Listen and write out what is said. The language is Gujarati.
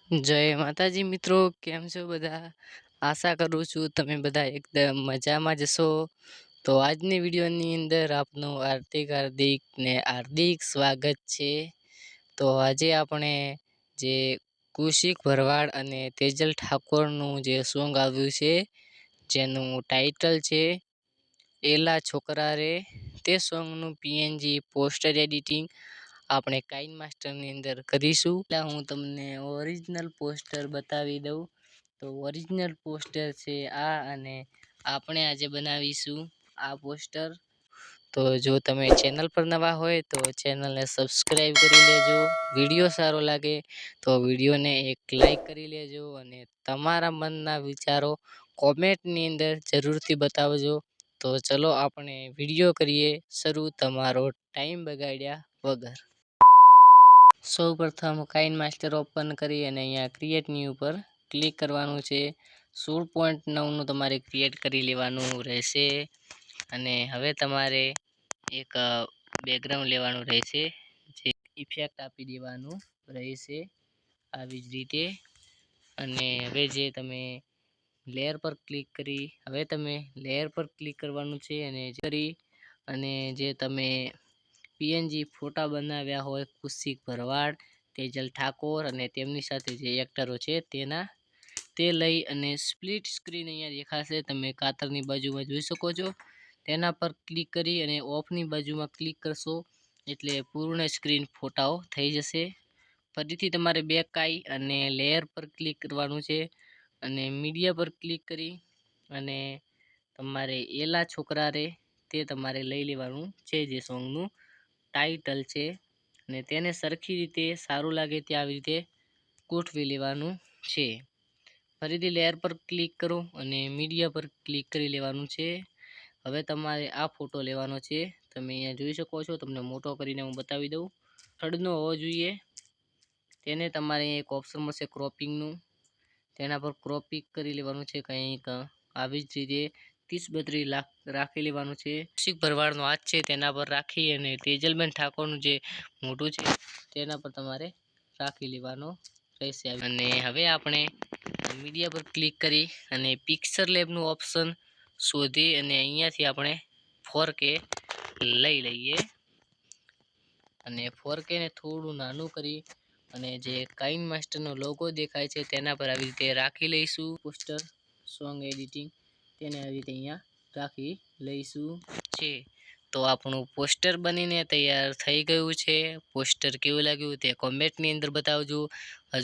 જય માતાજી મિત્રો, કેમ છો બધા? આશા કરું છું તમે બધા એકદમ મજામાં જશો. તો આજની વિડીયોની અંદર આપનું હાર્દિક સ્વાગત છે. તો આજે આપણે જે કુશિક ભરવાડ અને તેજલ ઠાકોરનું જે સોંગ આવ્યું છે, જેનું ટાઇટલ છે એલા છોકરા રે, તે સોંગનું પીએનજી પોસ્ટર એડિટિંગ આપણે કાઇન માસ્ટરની અંદર કરીશું. એટલે હું તમને ઓરિજિનલ પોસ્ટર બતાવી દઉં. તો ઓરિજિનલ પોસ્ટર છે આ, અને આપણે આજે બનાવીશું આ પોસ્ટર. તો જો તમે ચેનલ પર નવા હોય તો ચેનલને સબસ્ક્રાઈબ કરી લેજો. વિડીયો સારો લાગે તો વિડીયોને એક લાઈક કરી લેજો, અને તમારા મનના વિચારો કોમેન્ટની અંદર જરૂરથી બતાવજો. તો ચલો આપણે વિડીયો કરીએ શરૂ, તમારો ટાઈમ બગાડ્યા વગર. સૌ પ્રથમ કાઇન માસ્ટર ઓપન કરી અને અહીંયા ક્રિએટ ન્યૂ પર ક્લિક કરવાનું છે. 16.9નું તમારે ક્રિએટ કરી લેવાનું રહેશે. અને હવે તમારે એક બેકગ્રાઉન્ડ લેવાનું રહેશે, જે ઇફેક્ટ આપી દેવાનું રહેશે આવી જ રીતે. અને હવે જે તમે લેયર પર ક્લિક કરી, હવે તમે લેયર પર ક્લિક કરવાનું છે, અને જે તમે પીએનજી ફોટા બનાવ્યા હોય કુશિક ભરવાડ, તેજલ ઠાકોર અને તેમની સાથે જે એક્ટરો છે તે લઈ અને સ્પ્લિટ સ્ક્રીન અહીંયા દેખાશે, તમે કાતરની બાજુમાં જોઈ શકો છો. તેના પર ક્લિક કરી અને ઓફની બાજુમાં ક્લિક કરશો એટલે પૂર્ણ સ્ક્રીન ફોટાઓ થઈ જશે. ફરીથી તમારે બેક આવી અને લેયર પર ક્લિક કરવાનું છે, અને મીડિયા પર ક્લિક કરી અને તમારે એલા છોકરા રે તે તમારે લઈ લેવાનું છે, જે સોંગનું ટાઇટલ છે. અને તેને સરખી રીતે સારું લાગે તે આવી રીતે ગોઠવી લેવાનું છે. ફરીથી લેયર પર ક્લિક કરો અને મીડિયા પર ક્લિક કરી લેવાનું છે. હવે તમારે આ ફોટો લેવાનો છે, તમે અહીંયા જોઈ શકો છો. તમને મોટો કરીને હું બતાવી દઉં. થર્ડનો હોવો જોઈએ. તેને તમારે એક ઓપ્શન મળશે ક્રોપિંગનું, તેના પર ક્રોપિંગ કરી લેવાનું છે. કંઈક આવી જ રીતે 30-32 રાખી લેવાનું છે. કુશિક ભરવાડનો હાથ છે તેના પર રાખી અને તેજલબેન ઠાકોરનું જે મોઢું છે તેના પર તમારે રાખી લેવાનો રહેશે. અને હવે આપણે મીડિયા પર ક્લિક કરી અને પિક્ચર લેબનું ઓપ્શન શોધી અને અહીંયાથી આપણે 4K લઈ લઈએ. અને 4K ને થોડું નાનું કરી અને જે કાઇન માસ્ટરનો લોગો દેખાય છે તેના પર આવી રીતે રાખી લઈશું. પોસ્ટર સોંગ એડિટિંગ તેને આવી રીતે અહીંયા રાખી લઈશું છે. તો આપણું પોસ્ટર બનીને તૈયાર થઈ ગયું છે. પોસ્ટર કેવું લાગ્યું તે કોમેન્ટની અંદર બતાવજો. હજુ